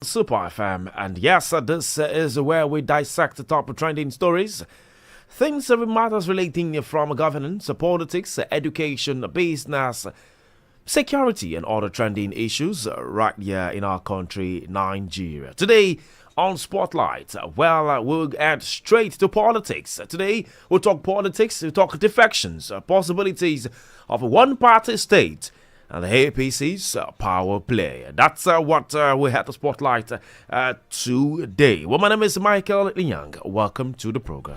Super FM, and yes, this is where we dissect the top trending stories, things that matters relating from governance, politics, education, business, security, and other trending issues right here in our country, Nigeria. Today on Spotlight, we'll get straight to politics. Today we'll talk politics, we'll talk defections, possibilities of a one-party state, and the APC's power play. That's what we had to spotlight today. Well, my name is Michael Young. Welcome to the program.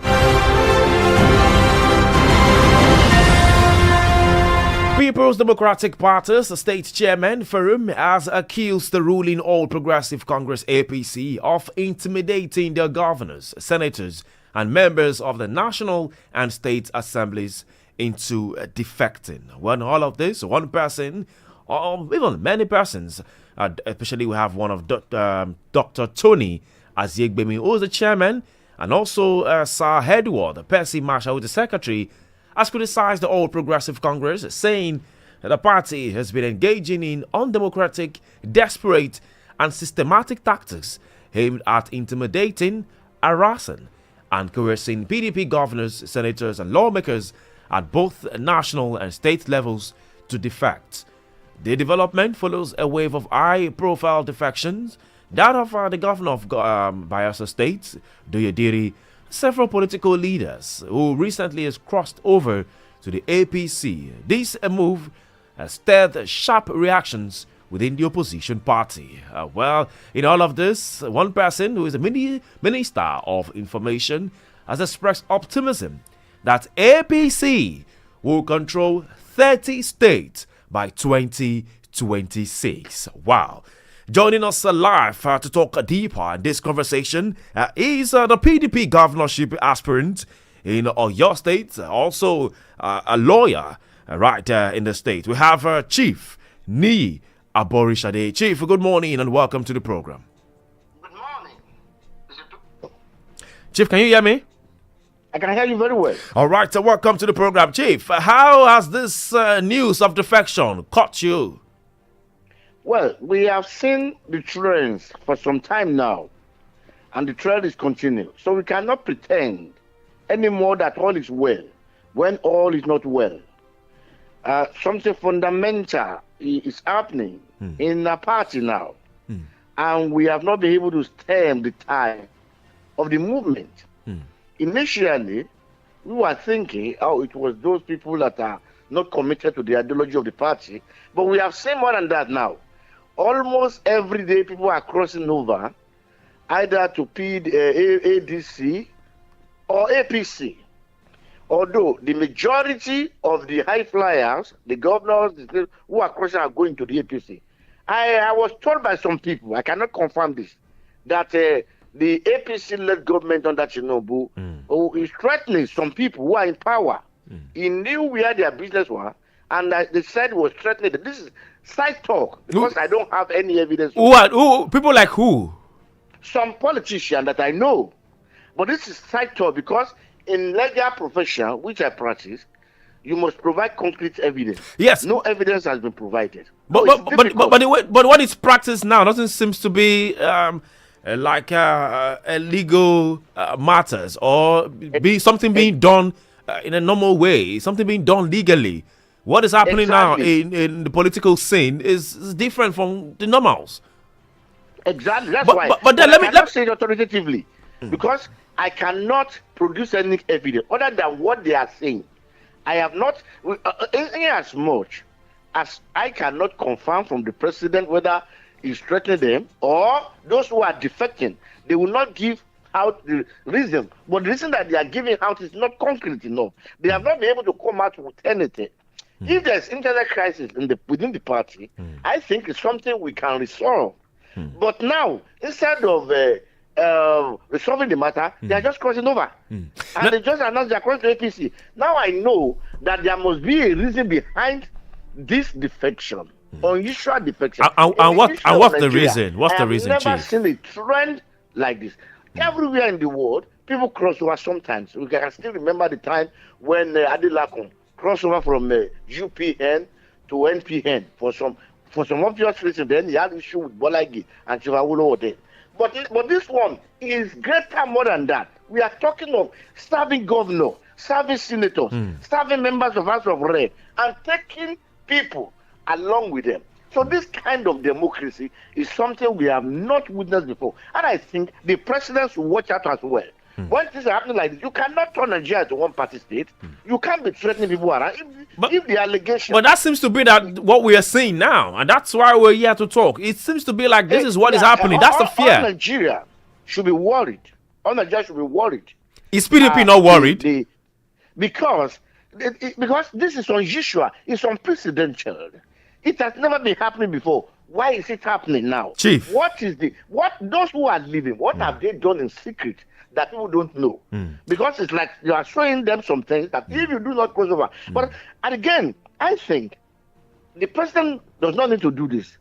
People's Democratic Party's State Chairmen Forum has accused the ruling All Progressive Congress APC of intimidating their governors, senators, and members of the National and State Assemblies into defecting. When all of this, one person, or even many persons, especially we have one of Dr. Tony Aziegbemi, who is the chairman, and also Sir Edward Percy, Masha, who is the secretary, has criticized the All Progressive Congress, saying that the party has been engaging in undemocratic, desperate, and systematic tactics aimed at intimidating, harassing, and coercing PDP governors, senators, and lawmakers at both national and state levels to defect. The development follows a wave of high-profile defections, that of the governor of Bayelsa State, Douye Diri, several political leaders who recently has crossed over to the APC. This move has stirred sharp reactions within the opposition party. In all of this, one person who is a minister of information has expressed optimism that APC will control 30 states by 2026. Wow. Joining us live to talk deeper in this conversation is the PDP governorship aspirant in Oyo State, also a lawyer right in the state. We have Chief Ni Aborishade. Chief, good morning and welcome to the program. Good morning. Chief, can you hear me? I can hear you very well. All right, so welcome to the program, Chief. How has this news of defection caught you? Well, we have seen the trends for some time now, and the trend is continuing. So we cannot pretend anymore that all is well when all is not well. Something fundamental is happening in the party now, and we have not been able to stem the tide of the movement. Initially, we were thinking, it was those people that are not committed to the ideology of the party. But we have seen more than that now. Almost every day, people are crossing over either to ADC or APC. Although the majority of the high flyers, the governors who are crossing are going to the APC. I was told by some people, I cannot confirm this, that the APC-led government under Tinubu is threatening some people who are in power. He knew where their business was, and they said he was threatening them. This is side talk, because I don't have any evidence. Who? People like who? Some politician that I know. But this is side talk, because in legal profession, which I practice, you must provide concrete evidence. Yes. No evidence has been provided. But what is practiced now doesn't seem to be like legal matters or something being done in a normal way, something being done legally. What is happening now in the political scene is different from the normals. Exactly. That's why. But then let me say it authoritatively, because I cannot produce any evidence other than what they are saying. I have not, as much as I cannot confirm from the president whether he's threatening them or those who are defecting. They will not give out the reason. But the reason that they are giving out is not concrete enough. They have not been able to come out with anything. If there's internal crisis within the party, I think it's something we can resolve. But now, instead of resolving the matter, they are just crossing over. And they just announced they are crossing the APC. Now I know that there must be a reason behind this defection, unusual defection. And what's the reason? What's the reason, Chief? I've never seen a trend like this. Everywhere in the world, people cross over sometimes. We can still remember the time when Adilakon crossed over from UPN to NPN for for some obvious reason. Then he had issue with Bolagi and Chivawulo then. But this one is greater more than that. We are talking of serving governor, serving senators, serving members of House of Rep, and taking people along with them. So this kind of democracy is something we have not witnessed before. And I think the president should watch out as well. When things are happening like this, you cannot turn Nigeria to one-party state. You can't be threatening people around. If the allegation... But that seems to be that what we are seeing now, and that's why we're here to talk. It seems to be like this is what is happening. That's the fear. All Nigeria should be worried. All Nigeria should be worried. Is PDP not worried? Because this is unusual. It's unprecedented. It has never been happening before. Why is it happening now? Chief. Those who are living, what have they done in secret that people don't know? Because it's like you are showing them some things that if you do not cross over. And again, I think the president does not need to do this.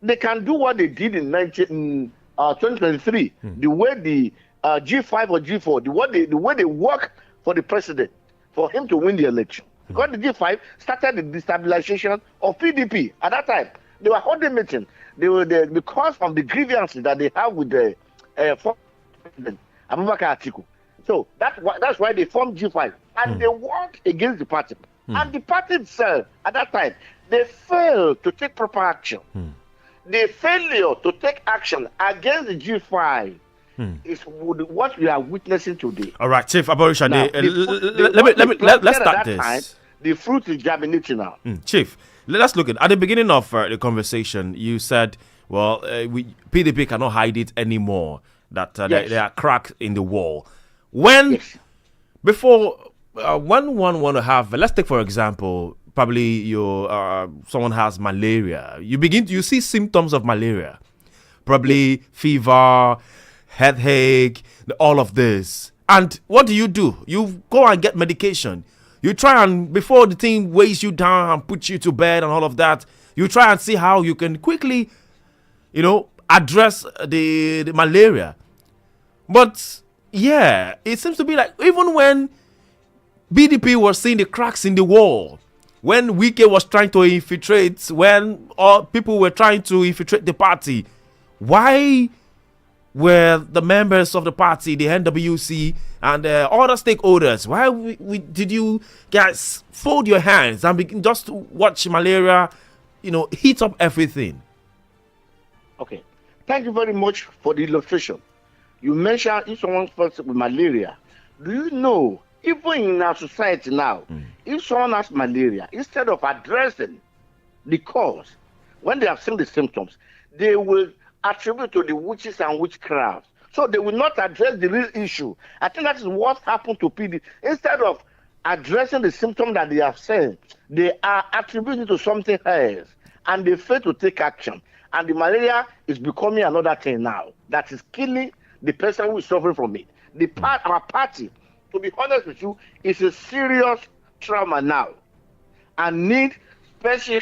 They can do what they did in 2023, the way the G5 or G4, the way they work for the president, for him to win the election. Because the G5 started the destabilization of PDP at that time. They were holding meetings. They were there because of the grievances that they have with the former president, Abubakar Atiku. So that's why they formed G5. And they worked against the party. And the party itself, at that time, they failed to take proper action. The failure to take action against the G5 is what we are witnessing today. All right, Chief Aborishade, let's start this. Time, the fruit is germinating now. Chief, let's look at the beginning of the conversation. You said, well, PDP cannot hide it anymore, that there are cracks in the wall. When one want to have, let's take for example, probably someone has malaria. You see symptoms of malaria, probably fever, headache, all of this. And what do? You go and get medication. You try and, before the thing weighs you down and puts you to bed and all of that, you try and see how you can quickly, address the malaria. But yeah, it seems to be like even when BDP was seeing the cracks in the wall, when Wike was trying to infiltrate, when all people were trying to infiltrate the party, why were the members of the party, the NWC, and other stakeholders, why did you guys fold your hands and begin just to watch malaria, heat up everything? Okay. Thank you very much for the illustration. You mentioned if someone falls with malaria. Do you know, even in our society now, if someone has malaria, instead of addressing the cause, when they have seen the symptoms, they will attribute to the witches and witchcraft. So they will not address the real issue. I think that is what happened to PD. Instead of addressing the symptom that they have seen, they are attributing to something else, and they fail to take action. And the malaria is becoming another thing now that is killing the person who is suffering from it. Our party, to be honest with you, is a serious trauma now and need special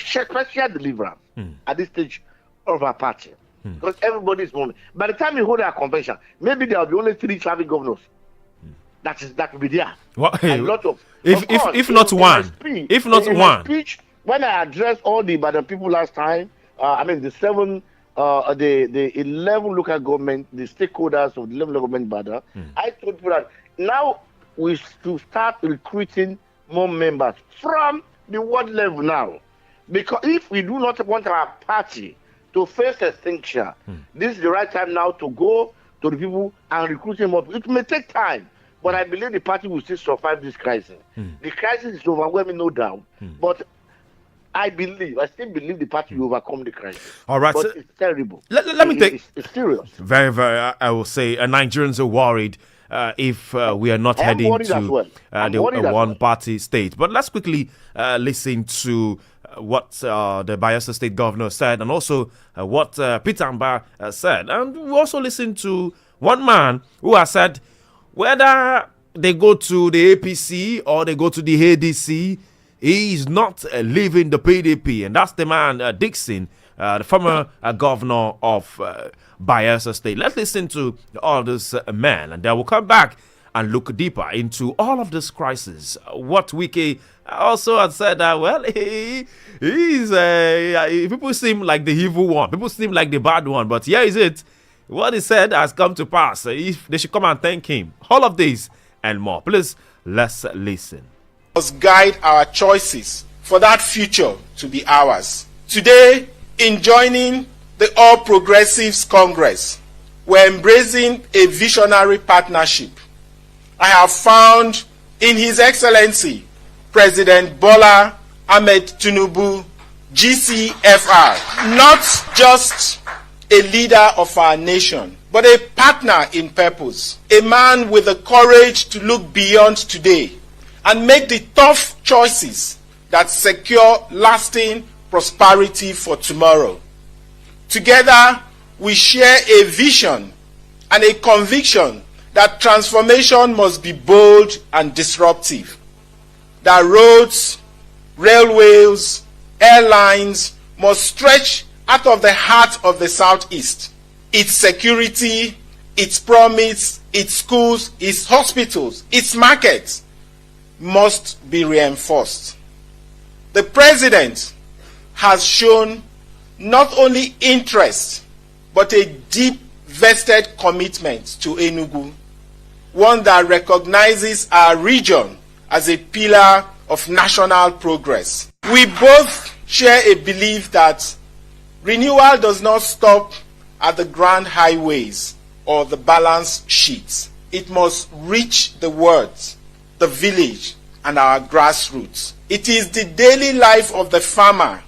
deliverance at this stage of our party. Because everybody is moving. By the time you hold our convention, maybe there will be only 3 traffic governors. That will be there. A lot of if not one. Speech, when I addressed all the people last time, the 11 local government, the stakeholders of the 11 local government, I told people that now we should start recruiting more members from the world level now. Because if we do not want our party to face extinction, this is the right time now to go to the people and recruit them up. It may take time, but I believe the party will still survive this crisis. The crisis is overwhelming, no doubt, but I still believe the party will overcome the crisis. All right, but it's terrible. Let me take it's serious. Very, very. I will say, Nigerians are worried if we are not heading to the one-party state. But let's quickly listen to what the Bayelsa State Governor said, and also what Peter Amba said. And we also listen to one man who has said whether they go to the APC or they go to the ADC, he is not leaving the PDP. And that's the man, Dickson, the former governor of Bayelsa State. Let's listen to all this men, and then we'll come back and look deeper into all of this crisis. What Wike also had said that, well, people seem like the evil one, people seem like the bad one, but here is it. What he said has come to pass. If they should come and thank him. All of this and more. Please, let's listen. Must guide our choices for that future to be ours. Today, in joining the All Progressives Congress, we're embracing a visionary partnership. I have found in His Excellency President Bola Ahmed Tinubu, GCFR, not just a leader of our nation, but a partner in purpose, a man with the courage to look beyond today and make the tough choices that secure lasting prosperity for tomorrow. Together, we share a vision and a conviction that transformation must be bold and disruptive, that roads, railways, airlines must stretch out of the heart of the Southeast. Its security, its promise, its schools, its hospitals, its markets must be reinforced. The President has shown not only interest, but a deep vested commitment to Enugu, one that recognizes our region as a pillar of national progress. We both share a belief that renewal does not stop at the grand highways or the balance sheets. It must reach the words, the village, and our grassroots. It is the daily life of the farmer.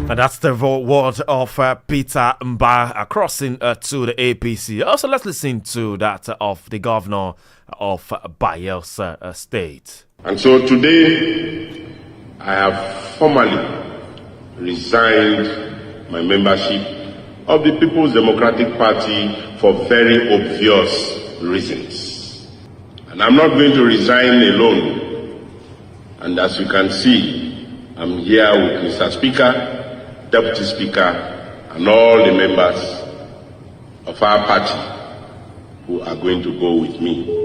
And that's the word of Peter Mba crossing to the APC. Also, let's listen to that of the governor of Bayelsa State. And so today, I have formally resigned my membership of the People's Democratic Party for very obvious reasons. And I'm not going to resign alone. And as you can see, I'm here with Mr. Speaker, Deputy Speaker, and all the members of our party who are going to go with me.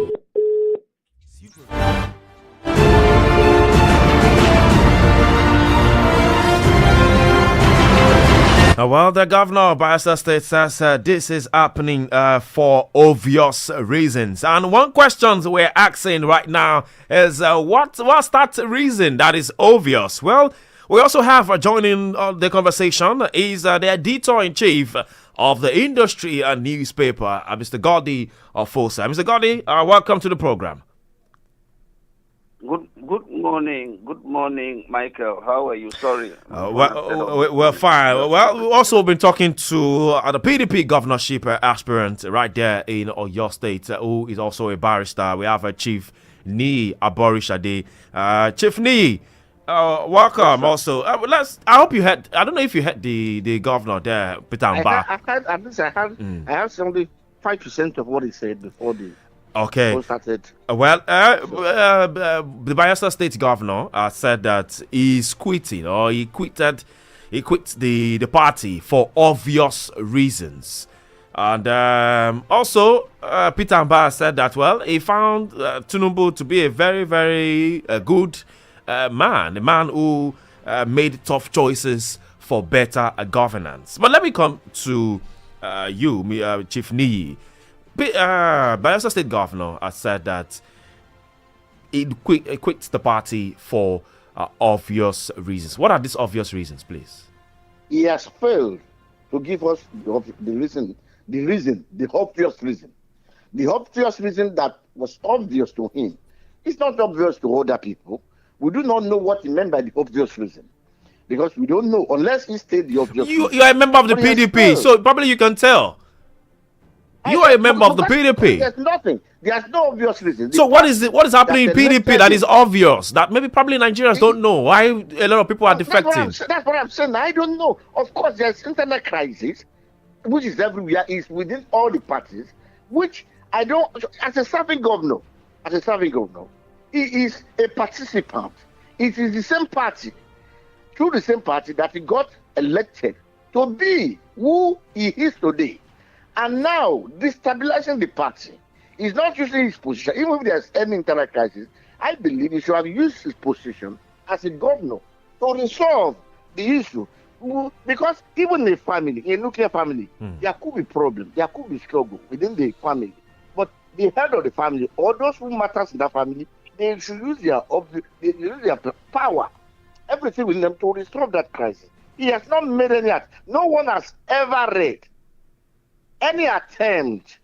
Well, the governor of Bayelsa State says this is happening for obvious reasons. And one question we're asking right now is what's that reason that is obvious? Well, we also have joining the conversation is the editor-in-chief of the industry newspaper, Mr. Douye of Fosa. Mr. Douye, welcome to the program. Good morning, Michael. How are you? Sorry. We're fine. Well, we've also been talking to the PDP governorship aspirant right there in Oyo State, who is also a barrister. We have Chief Ni Aborishade. Chief Ni, welcome. Yes, also, I hope you had. I don't know if you had the governor there, Peter Mba. I have 75% of what he said before the. Okay. Well, the Bayelsa State governor said that he's quitting, or he quit the party for obvious reasons. And also, Peter Mba said that, well, he found Tinubu to be a very, very good man, a man who made tough choices for better governance. But let me come to you, Chief Ni. Bayelsa State Governor has said that he quits the party for obvious reasons. What are these obvious reasons, please? He has failed to give us the obvious reason. The obvious reason that was obvious to him is not obvious to other people. We do not know what he meant by the obvious reason, because we don't know unless he stated the obvious reason. You are a member of the PDP, so probably you can tell. You are a member of the PDP. There's nothing. There's no obvious reason. So what is happening in PDP that is obvious, that maybe probably Nigerians don't know why a lot of people are defecting? That's what I'm saying. I don't know. Of course, there's internet crisis, which is everywhere, is within all the parties, which I don't, as a serving governor, he is a participant. It is the same party, through the same party, that he got elected to be who he is today. And now, destabilizing the party He's not using his position. Even if there's any internal crisis, I believe he should have used his position as a governor to resolve the issue. Because even in a family, in a nuclear family, there could be problems, there could be struggle within the family. But the head of the family, or those who matters in that family, they should use their power, everything within them to resolve that crisis. He has not made any act. No one has ever read any attempt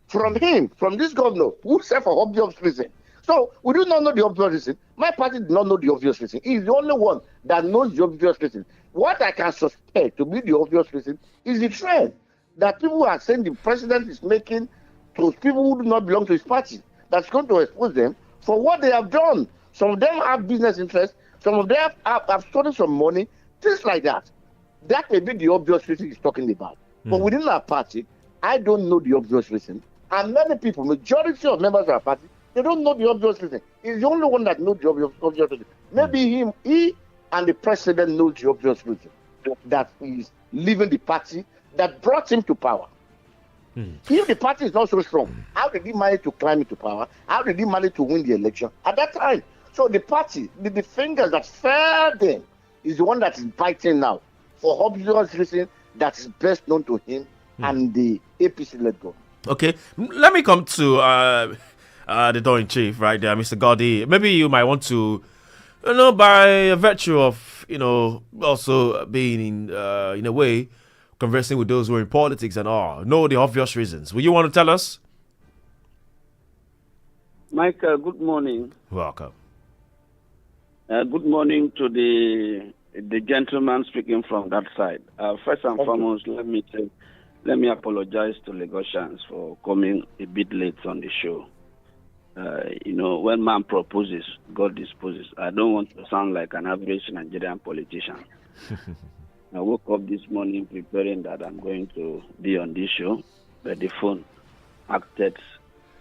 from him, from this governor, who said for obvious reason. So we do not know the obvious reason. My party did not know the obvious reason. He's the only one that knows the obvious reason. What I can suspect to be the obvious reason is the trend that people are saying the president is making to people who do not belong to his party. That's going to expose them for what they have done. Some of them have business interests. Some of them have stolen some money. Things like that. That may be the obvious reason he's talking about. But within our party, I don't know the obvious reason. And many people, majority of members of our party, they don't know the obvious reason. He's the only one that knows the obvious reason. Maybe he and the president know the obvious reason that he's leaving the party that brought him to power. If the party is not so strong, how did he manage to climb into power? How did he manage to win the election at that time? So the party, the fingers that failed him, is the one that is biting now for obvious reason that is best known to him and the APC let go. Okay, let me come to the Douye chief right there, Mr. Douye. Maybe you might want to, by virtue of, also being in a way, conversing with those who are in politics and all, know the obvious reasons. Will you want to tell us? Michael, good morning. Welcome. Good morning to the gentleman speaking from that side. First and foremost, let me apologize to Lagosians for coming a bit late on the show. When man proposes, God disposes. I don't want to sound like an average Nigerian politician. I woke up this morning preparing that I'm going to be on this show, but the phone acted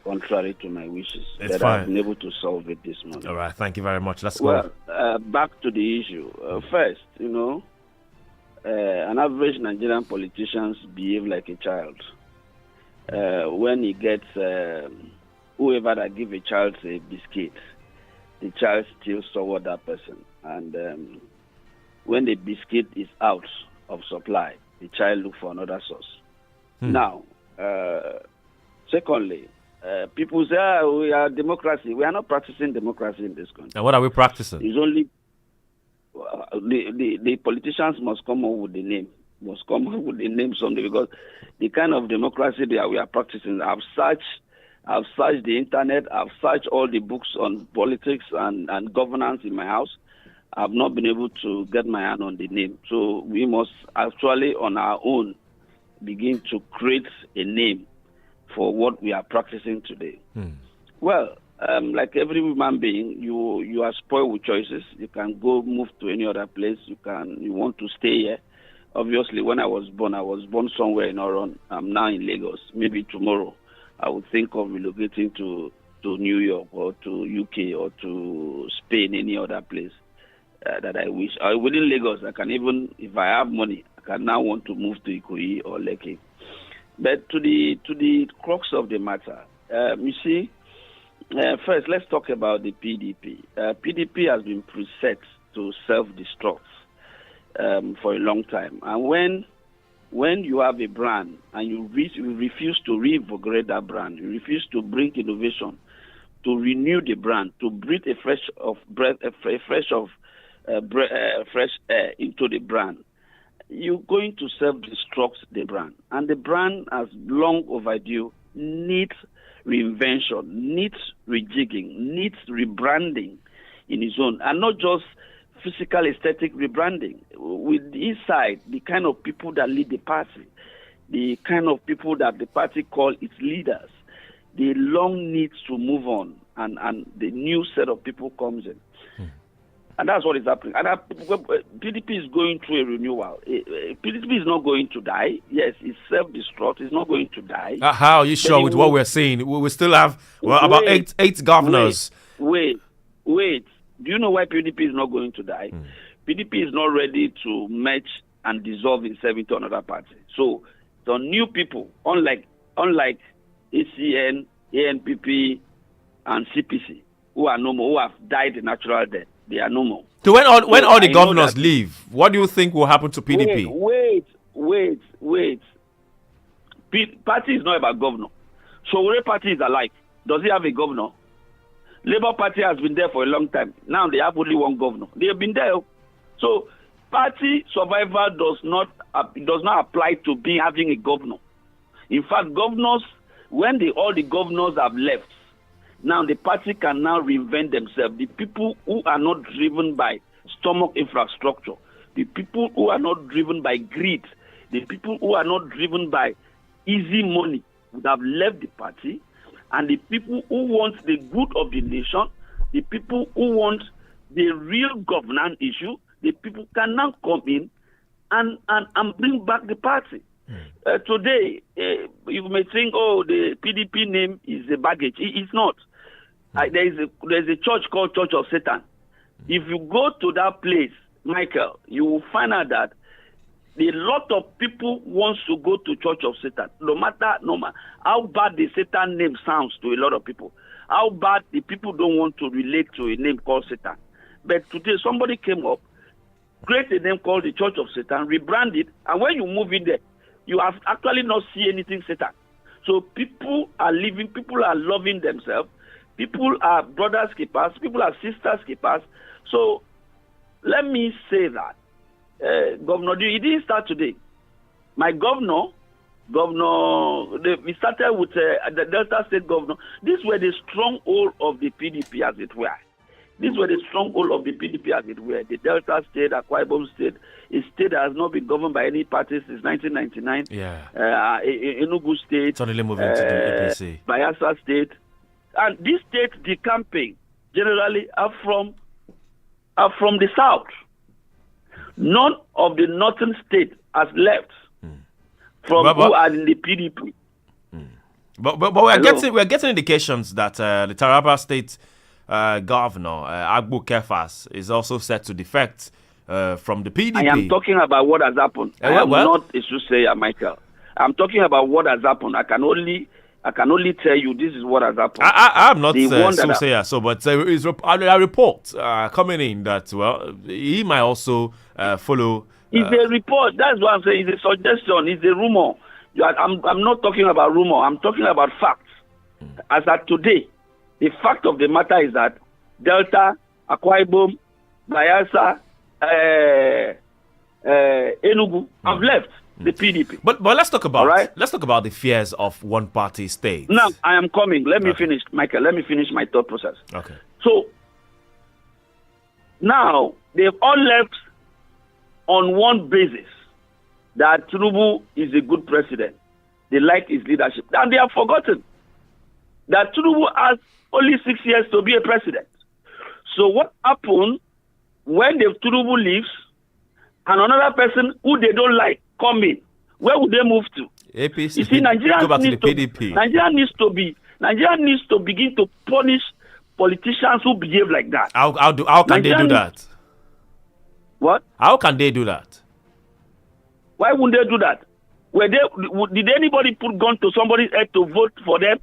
contrary to my wishes. It's but fine. I've been able to solve it this morning. All right, thank you very much. Let's go. Well, back to the issue. First, an average Nigerian politician behave like a child. When he gets whoever that give a child a biscuit, the child steals toward that person. And when the biscuit is out of supply, the child look for another source. Now, secondly, people say, we are democracy. We are not practicing democracy in this country. And what are we practicing? It's only the politicians must come up with the name. Must come up with the name someday, because the kind of democracy that we are practicing, I've searched the internet, I've searched all the books on politics and governance in my house. I've not been able to get my hand on the name. So we must actually on our own begin to create a name for what we are practicing today. Well, like every human being, you are spoiled with choices. You can go move to any other place. You want to stay here. Obviously, when I was born somewhere in Oron. I'm now in Lagos. Maybe tomorrow, I would think of relocating to New York or to UK or to Spain, any other place that I wish. Within Lagos, I can even, if I have money, I can now want to move to Ikoyi or Lekki. But to the crux of the matter, you see, first let's talk about the PDP. PDP has been preset to self-destruct for a long time, and when you have a brand and you refuse to reinvigorate that brand, you refuse to bring innovation, to renew the brand, to breathe a fresh air into the brand, you're going to self-destruct the brand. And the brand, as long overdue, needs reinvention, needs rejigging, needs rebranding in its own, and not just physical aesthetic rebranding. With inside, the kind of people that lead the party, the kind of people that the party call its leaders, they long need to move on, and the new set of people comes in. And that's what is happening. And PDP is going through a renewal. PDP is not going to die. Yes, it's self-destruct. It's not going to die. How are you sure with what we're seeing? We still have about eight governors. Wait. Do you know why PDP is not going to die? PDP is not ready to merge and dissolve itself into another party. So the new people, unlike a ACN, ANPP, and CPC, who are no more, who have died a natural death. They are no more. So when all the governors leave, what do you think will happen to PDP? Wait. Party is not about governor. Sowore Party is alive. Does he have a governor? Labour Party has been there for a long time. Now they have only one governor. They have been there. So party survival does not apply to having a governor. In fact, governors, when all the governors have left, now the party can now reinvent themselves. The people who are not driven by stomach infrastructure, the people who are not driven by greed, the people who are not driven by easy money would have left the party, and the people who want the good of the nation, the people who want the real governance issue, the people can now come in and bring back the party. Today, you may think, the PDP name is a baggage. It's not. There's a church called Church of Satan. If you go to that place, Michael, you will find out that a lot of people wants to go to Church of Satan, no matter how bad the Satan name sounds to a lot of people, how bad the people don't want to relate to a name called Satan. But today somebody came up, created a name called the Church of Satan, rebranded, and when you move in there, you have actually not seen anything Satan. So people are living, people are loving themselves, people are brothers keepers, people are sisters keepers. So let me say that Governor Diri, it didn't start today. My governor, we started with the Delta State governor. These were the stronghold of the PDP, as it were. These were the stronghold of the PDP, as it were. The Delta State, Akwa Ibom State, a state that has not been governed by any party since 1999. Yeah. Enugu State. Suddenly moving to the APC. Bayelsa State. And these states, the campaign generally are from the south. None of the northern state has left who are in the PDP. But we're getting indications that the Taraba State Governor Agbo Kefas is also set to defect from the PDP. I am talking about what has happened. I am not a soothsayer, Michael. I'm talking about what has happened. I can only tell you this is what has happened. I'm not soothsayer, but there is a report coming in that he might also follow. It's a report. That's what I'm saying. It's a suggestion. It's a rumor. I'm not talking about rumor. I'm talking about facts. As at today, the fact of the matter is that Delta, Akwa Ibom, Bayelsa, Enugu have left the PDP. But let's talk about the fears of one party states. Now I am coming. Let me finish, Michael. Let me finish my thought process. Okay. So now they've all left on one basis, that Tinubu is a good president. They like his leadership. And they have forgotten that Tinubu has only 6 years to be a president. So what happened when the Tinubu leaves and another person who they don't like come in? Where would they move to? APC. You see, Nigeria needs to begin to punish politicians who behave like that. How can they do that? What? How can they do that? Why wouldn't they do that? Did anybody put gun to somebody's head to vote for them?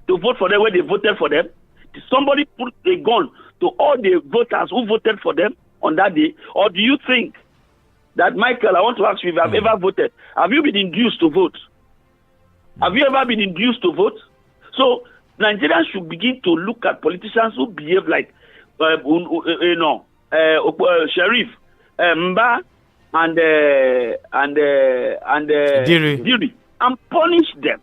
To vote for them when they voted for them? Did somebody put a gun to all the voters who voted for them on that day? Or do you think that, Michael, I want to ask you if you have ever voted. Have you been induced to vote? Have you ever been induced to vote? So Nigerians should begin to look at politicians who behave like Sheriff, Mba, and Diri, and punish them.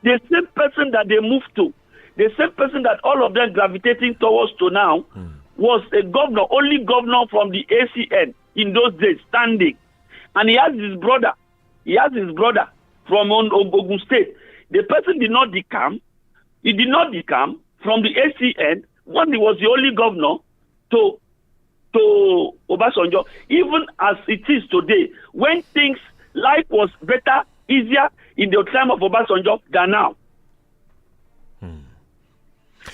The same person that they moved to, the same person that all of them gravitating towards to now, was a governor, only governor from the ACN in those days, standing. And he has his brother from Ogun State. The person did not decamp. He did not decamp from the ACN when he was the only governor to Obasanjo. Even as it is today, when life was better, easier in the time of Obasanjo than now.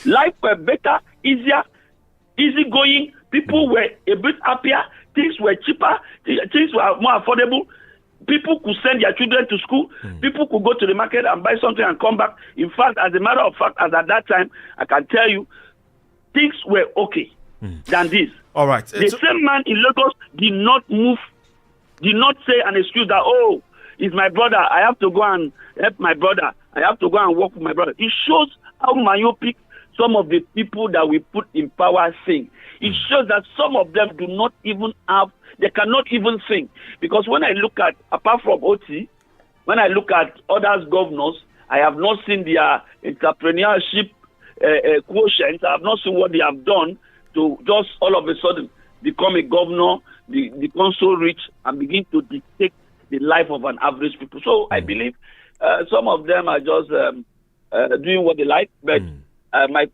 Life were better, easier, easygoing. People were a bit happier. Things were cheaper. Things were more affordable. People could send their children to school. People could go to the market and buy something and come back. In fact, as a matter of fact, as at that time, I can tell you, things were okay than this. All right. The same man in Lagos did not say an excuse that, oh, it's my brother, I have to go and help my brother. I have to go and work with my brother. It shows how myopic some of the people that we put in power think. It shows that some of them do not even have, they cannot even think. Because when I look at, apart from OT, when I look at others governors, I have not seen their entrepreneurship quotient. I have not seen what they have done to just all of a sudden become a governor, become so rich and begin to dictate the life of an average people. So I believe some of them are just doing what they like. But my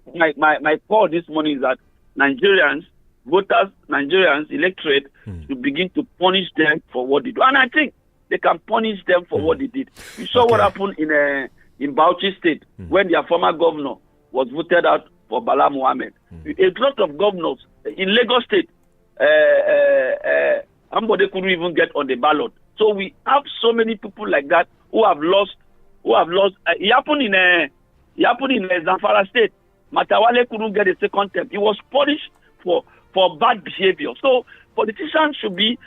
call this morning is that Nigerians, voters, Nigerians, electorate, to begin to punish them for what they do. And I think they can punish them for what they did. You saw what happened in Bauchi State when their former governor was voted out for Bala Mohammed. A lot of governors in Lagos State, somebody couldn't even get on the ballot. So we have so many people like that who have lost. It happened in Zamfara State. Matawale couldn't get a second term. He was punished for bad behavior. So politicians should be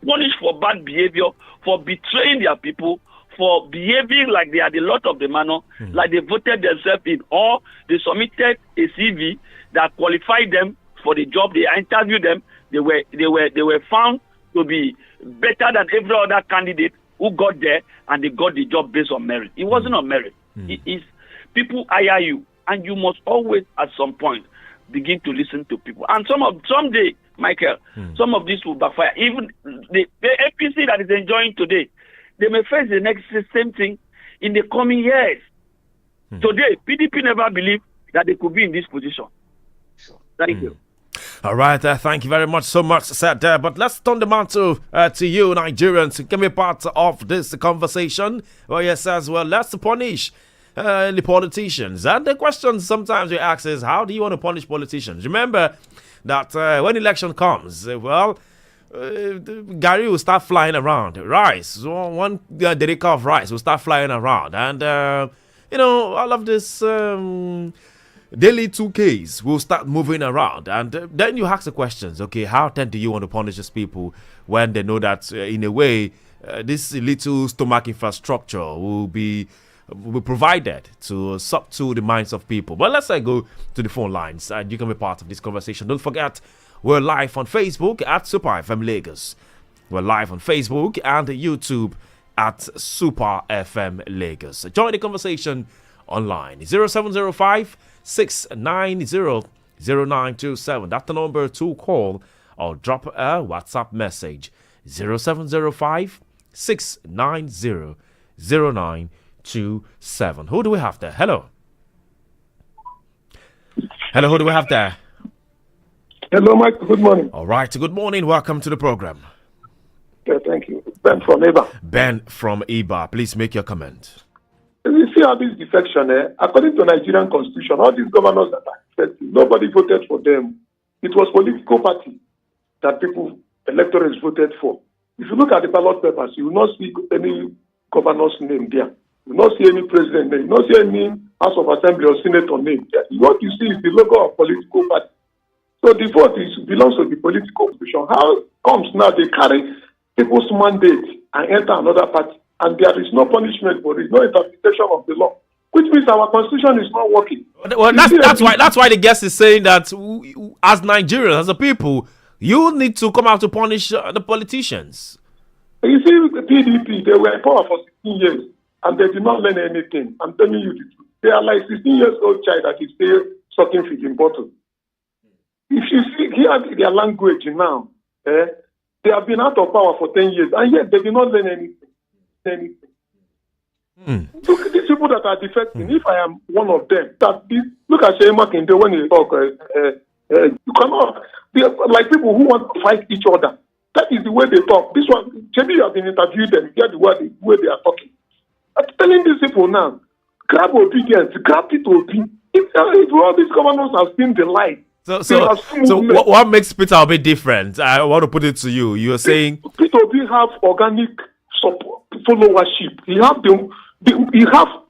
punished for bad behavior, for betraying their people, for behaving like they are the lot of the manor, like they voted themselves in, or they submitted a CV that qualified them for the job. They interviewed them. They were found to be better than every other candidate who got there, and they got the job based on merit. It wasn't on merit. It is people hire you, and you must always, at some point, begin to listen to people. And someday, Michael, some of this will backfire. Even the APC that is enjoying today, they may face the same thing in the coming years. Today, PDP never believed that they could be in this position. Thank you. All right, thank you very much so much, said there. But let's turn the mantle to you, Nigerians, who can be part of this conversation. Well, yes, as well, let's punish the politicians. And the question sometimes we ask is, how do you want to punish politicians? Remember that when election comes, Gary will start flying around. Rice, one dedica of rice will start flying around. And, all of this daily 2Ks will start moving around. And then you ask the questions, okay, how then do you want to punish these people when they know that, in a way, this little stomach infrastructure will be provided to subdue the minds of people? But let's go to the phone lines and you can be part of this conversation. Don't forget, we're live on Facebook at Super FM Lagos. We're live on Facebook and YouTube at Super FM Lagos. Join the conversation online. 0705 690 0927. That's the number to call or drop a WhatsApp message. 0705 690 0927. Who do we have there? Hello. Hello, who do we have there? Hello, Mike. Good morning. All right. Good morning. Welcome to the program. Okay, thank you. Ben from Iba. Ben from Iba. Please make your comment. You see how this defection, according to Nigerian constitution, all these governors that are defecting, nobody voted for them. It was political party that people, electors voted for. If you look at the ballot papers, you will not see any governor's name there. You will not see any president name. You will not see any House of Assembly or Senator name. What you see is the logo of political party. So the vote belongs to the political position. How comes now they carry people's mandate and enter another party, and there is no punishment for it, no interpretation of the law, which means our constitution is not working. Well, that's why the guest is saying that as Nigerians, as a people, you need to come out to punish the politicians. You see, the PDP, they were in power for 16 years, and they did not learn anything. I'm telling you the truth. They are like 16 years old child that is still sucking feeding bottle. If you hear their language now, they have been out of power for 10 years, and yet they did not learn anything. Look at these people that are defecting. If I am one of them, look at Shey Makinde when he talk. You cannot be like people who want to fight each other. That is the way they talk. This one, maybe you have been interviewed them, get the way they are talking. I'm telling these people now, grab obedience, grab it obedience. If all these governors have seen the light. So what makes Peter Obi different? I want to put it to you. You are saying Peter Obi have organic followership. He have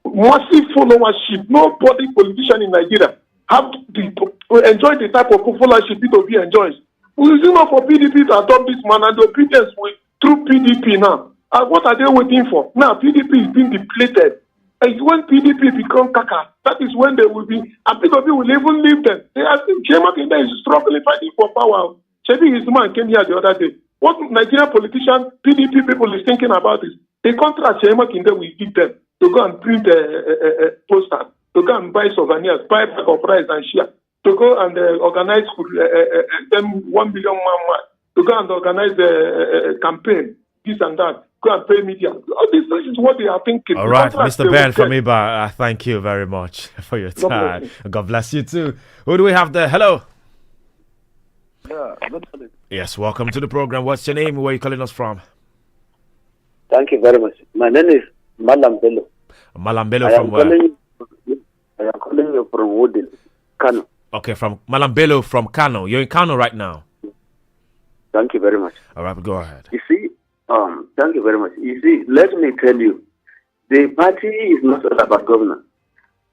massive followership. Nobody politician in Nigeria have enjoy the type of followership P2B enjoys. We see not for PDP to adopt this man and the obedience through PDP now. And what are they waiting for? Now PDP is being depleted. And when PDP become kaka, that is when they will be, and P2B will even leave them. They are still, Chairman is struggling, fighting for power. Chebi, his man came here the other day. What Nigerian politician, PDP people is thinking about is, the contract Chairman Kinde will give them to go and print a poster, to go and buy souvenirs, buy bag of rice and share, to go and organize them 1 billion man, to go and organize a campaign, this and that. Go and pay media. All this is what they are thinking. All right, Mr. Ben from Iba, thank you very much for your time. God bless you too. Who do we have there? Hello. Yeah, good morning. Yes, welcome to the program. What's your name? Where are you calling us from? Thank you very much. My name is Malam Bello. Malam Bello from where? I am calling you from Woodin, Kano. Okay, from Malam Bello from Kano. You're in Kano right now. Thank you very much. All right, go ahead. You see, thank you very much. You see, let me tell you, the party is not all about governance.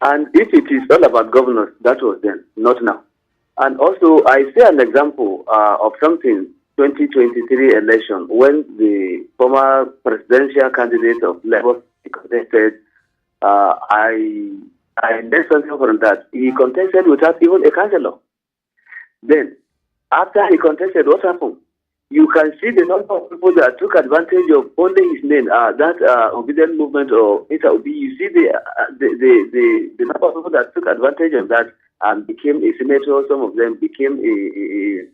And if it is all about governance, that was then, not now. And also, I see an example of something, 2023 election, when the former presidential candidate of Labour contested, I learned something from that. He contested without even a councillor. Then, after he contested, what happened? You can see the number of people that took advantage of only his name, that obedient movement or ITAOB. You see the number of people that took advantage of that and became a senator. Some of them became a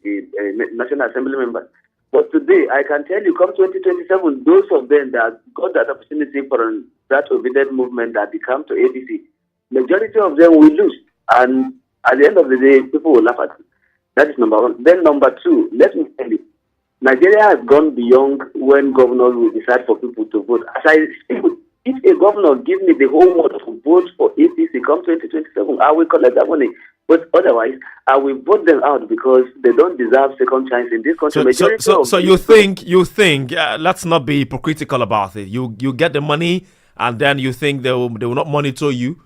National Assembly member. But today, I can tell you, come 2027, those of them that got that opportunity from that obedient movement that become to APC, majority of them will lose. And at the end of the day, people will laugh at them. That is number one. Then number two, let me tell you, Nigeria has gone beyond when governors will decide for people to vote. As I speak, if a governor gives me the whole world to vote for APC come 2027, I will collect that money. But otherwise, I will vote them out because they don't deserve second chance in this country. So you think, let's not be hypocritical about it. You get the money and then you think they will not monitor you?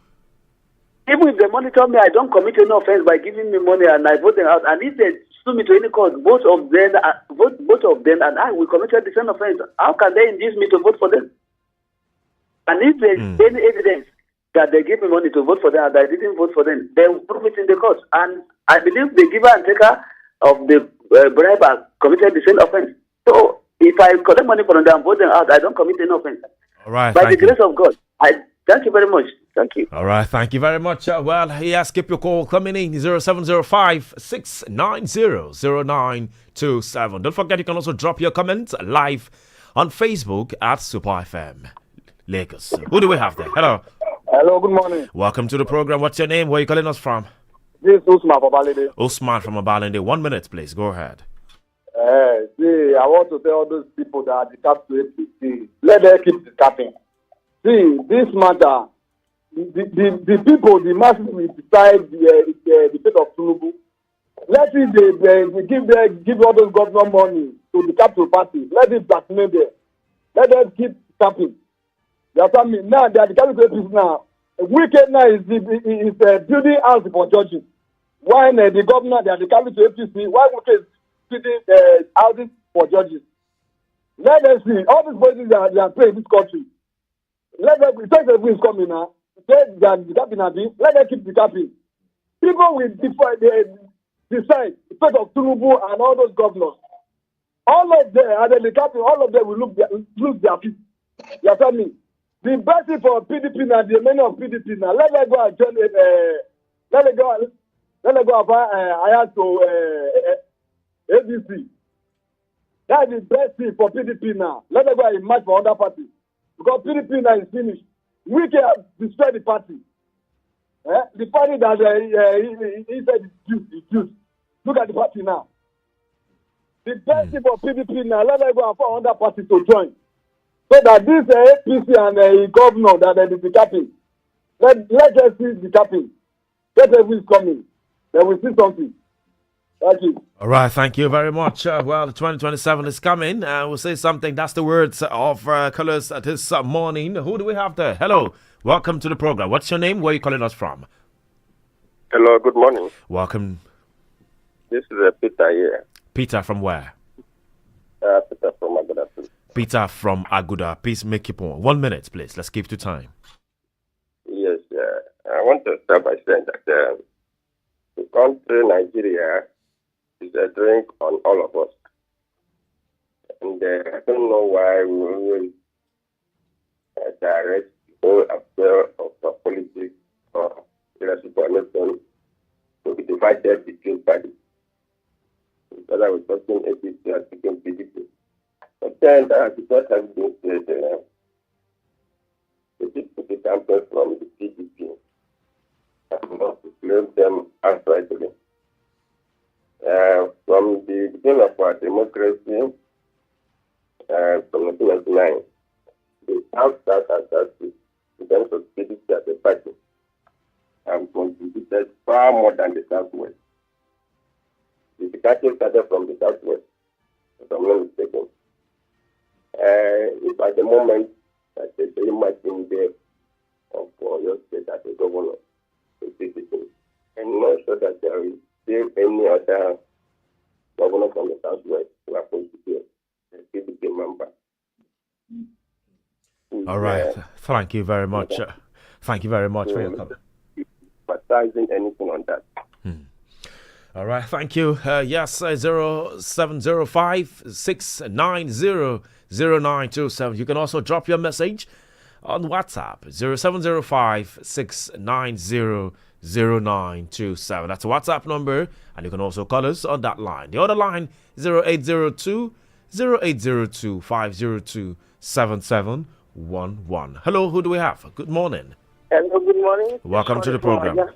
Even if they monitor me, I don't commit any offense by giving me money and I vote them out. And if they sue me to any court, both of them and I will commit the same offense. How can they induce me to vote for them? And if there's any evidence that they give me money to vote for them and I didn't vote for them, they will prove it in the court. And I believe the giver and taker of the bribe are committed the same offense. So if I collect money from them and vote them out, I don't commit any offense. All right. By the grace of God, thank you very much. Thank you. All right. Thank you very much. Well, yes, keep your call coming in 0705 690 0927. Don't forget you can also drop your comments live on Facebook at Super FM Lagos. Who do we have there? Hello. Hello, good morning. Welcome to the program. What's your name? Where are you calling us from? This is Usman from Abalende. Usman from Abalende. 1 minute, please. Go ahead. See, I want to tell all those people that are detached to APC, let them keep discussing. See, this matter, the people, the masses will decide the fate of Tinubu. Let it give all those government money to the capital party. Let it blackmail them. Let them keep tapping. You understand me? Now they are the capital APC now. Wicked now is building house for judges. When the governor, they are the capital APC, why Wicked is building houses for judges? Let them see. All these voices they are playing in this country. Let them, take the wins coming now. Let them keep the capping. People will decide the fate of Tinubu and all those governors. All of them, and the capping, all of them will lose their feet. You understand me? The best thing for PDP now, the many of PDP now, let them go and join it. Let them go and to ABC. That's the best thing for PDP now. Let them go and match for other parties. Because PDP now is finished. We can destroy the party. The party that he said is juice. Look at the party now. The best thing for PDP now, let them go and find other parties to join. So that this APC and governor that they be capping, let us see the capping. Let everyone is coming. They will see something. Thank you. All right, thank you very much. Well, 2027 is coming. We'll say something. That's the words of colors this morning. Who do we have there? Hello. Welcome to the program. What's your name? Where are you calling us from? Hello, good morning. Welcome. This is Peter here. Peter from where? Peter from Aguda. Peter from Aguda. Please make your point. 1 minute, please. Let's keep to time. Yes, I want to start by saying that the country Nigeria is a drink on all of us. And I don't know why we will direct the whole affair of politics or leadership or nation to be divided between parties. Because I was talking APC and speaking PDP. But then because I've been said, the people campaign from the PDP, I'm not to blame them outrightly. From the beginning of our democracy, from 1999, the South in terms of PDP as a party, have contributed far more than the Southwest. The party started from the Southwest, if I'm not mistaken. If at the moment that there's very much in there of your state as a governor, a citizen, and not sure that there is still any other governor from the Southwest who are going to be a PDP member. All right. Thank you very much. Thank you very much for your comment. Emphasizing anything on that. All right, thank you. Yes, 0705 690 0927. You can also drop your message on WhatsApp 0705 690 0927. That's a WhatsApp number, and you can also call us on that line. The other line 0802 0802 502 7711. Hello, who do we have? Good morning. Hello, good morning. Welcome to the program.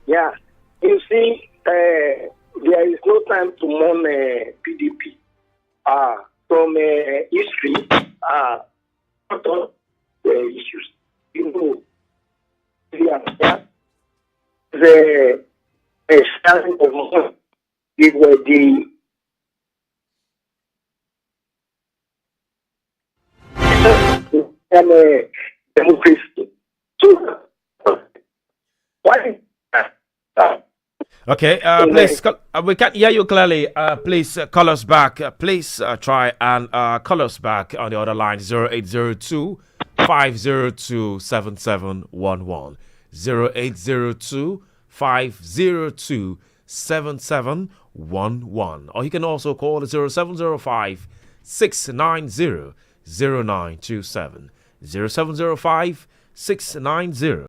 Yeah. You see, there is no time to mourn PDP. From history, the issues. You know, the standing of it was the democracy. So, why? Okay, please, we can't hear you clearly. Please call us back. Please try and call us back on the other line 0802 502 7711. 0802 502 7711. Or you can also call 0705 690 0927. 0705 690